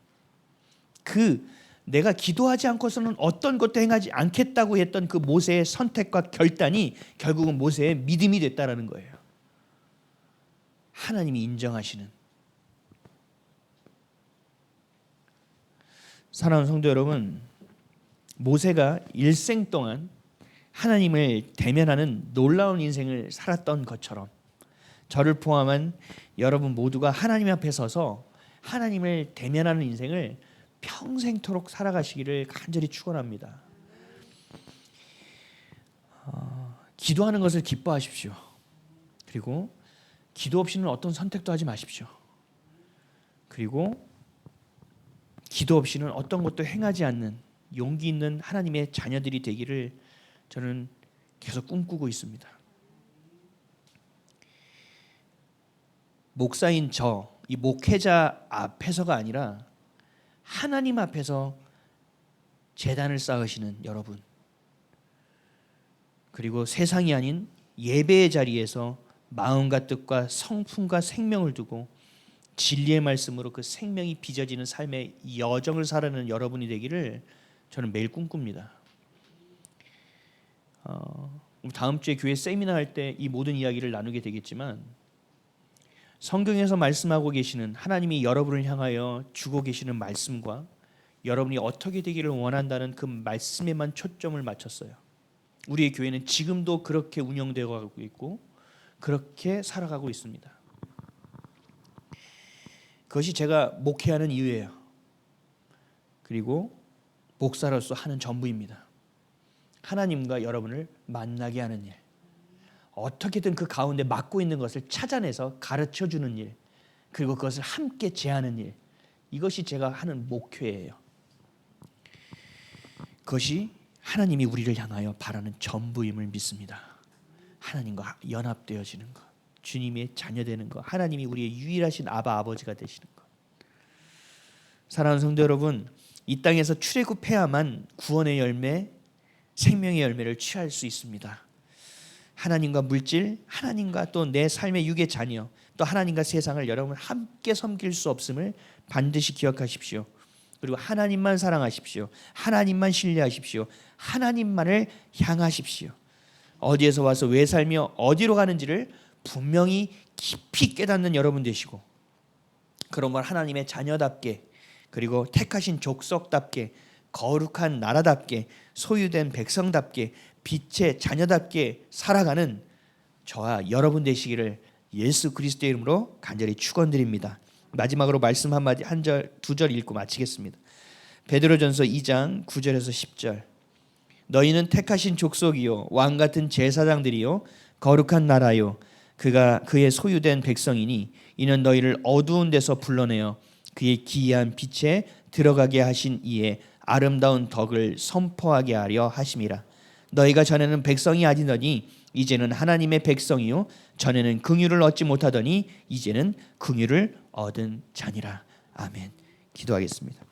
A: 내가 기도하지 않고서는 어떤 것도 행하지 않겠다고 했던 그 모세의 선택과 결단이 결국은 모세의 믿음이 됐다라는 거예요. 하나님이 인정하시는. 사랑하는 성도 여러분, 모세가 일생 동안 하나님을 대면하는 놀라운 인생을 살았던 것처럼 저를 포함한 여러분 모두가 하나님 앞에 서서 하나님을 대면하는 인생을 평생토록 살아가시기를 간절히 축원합니다. 기도하는 것을 기뻐하십시오. 그리고 기도 없이는 어떤 선택도 하지 마십시오. 그리고 기도 없이는 어떤 것도 행하지 않는 용기 있는 하나님의 자녀들이 되기를 저는 계속 꿈꾸고 있습니다. 목사인 이 목회자 앞에서가 아니라 하나님 앞에서 제단을 쌓으시는 여러분, 그리고 세상이 아닌 예배의 자리에서 마음과 뜻과 성품과 생명을 두고 진리의 말씀으로 그 생명이 빚어지는 삶의 여정을 살아가는 여러분이 되기를 저는 매일 꿈꿉니다. 다음 주에 교회 세미나 할 때 이 모든 이야기를 나누게 되겠지만, 성경에서 말씀하고 계시는 하나님이 여러분을 향하여 주고 계시는 말씀과 여러분이 어떻게 되기를 원한다는 그 말씀에만 초점을 맞췄어요. 우리의 교회는 지금도 그렇게 운영되어 가고 있고 그렇게 살아가고 있습니다. 그것이 제가 목회하는 이유예요. 그리고 목사로서 하는 전부입니다. 하나님과 여러분을 만나게 하는 일, 어떻게든 그 가운데 맡고 있는 것을 찾아내서 가르쳐주는 일, 그리고 그것을 함께 제하는 일, 이것이 제가 하는 목회예요. 그것이 하나님이 우리를 향하여 바라는 전부임을 믿습니다. 하나님과 연합되어지는 것, 주님의 자녀되는 것, 하나님이 우리의 유일하신 아버지가 되시는 것. 사랑하는 성도 여러분, 이 땅에서 출애굽해야만 구원의 열매, 생명의 열매를 취할 수 있습니다. 하나님과 물질, 하나님과 또 내 삶의 육의 자녀, 또 하나님과 세상을 여러분 함께 섬길 수 없음을 반드시 기억하십시오. 그리고 하나님만 사랑하십시오. 하나님만 신뢰하십시오. 하나님만을 향하십시오. 어디에서 와서 왜 살며 어디로 가는지를 분명히 깊이 깨닫는 여러분 되시고, 그런 걸 하나님의 자녀답게, 그리고 택하신 족속답게, 거룩한 나라답게, 소유된 백성답게, 빛의 자녀답게 살아가는 저와 여러분 되시기를 예수 그리스도의 이름으로 간절히 축원드립니다. 마지막으로 말씀 한마디, 두 절 읽고 마치겠습니다. 베드로전서 2장 9절에서 10절. 너희는 택하신 족속이요 왕 같은 제사장들이요 거룩한 나라요 그의 소유된 백성이니 이는 너희를 어두운 데서 불러내어 그의 기이한 빛에 들어가게 하신 이의 아름다운 덕을 선포하게 하려 하심이라. 너희가 전에는 백성이 아니더니 이제는 하나님의 백성이요 전에는 긍휼을 얻지 못하더니 이제는 긍휼을 얻은 자니라. 아멘. 기도하겠습니다.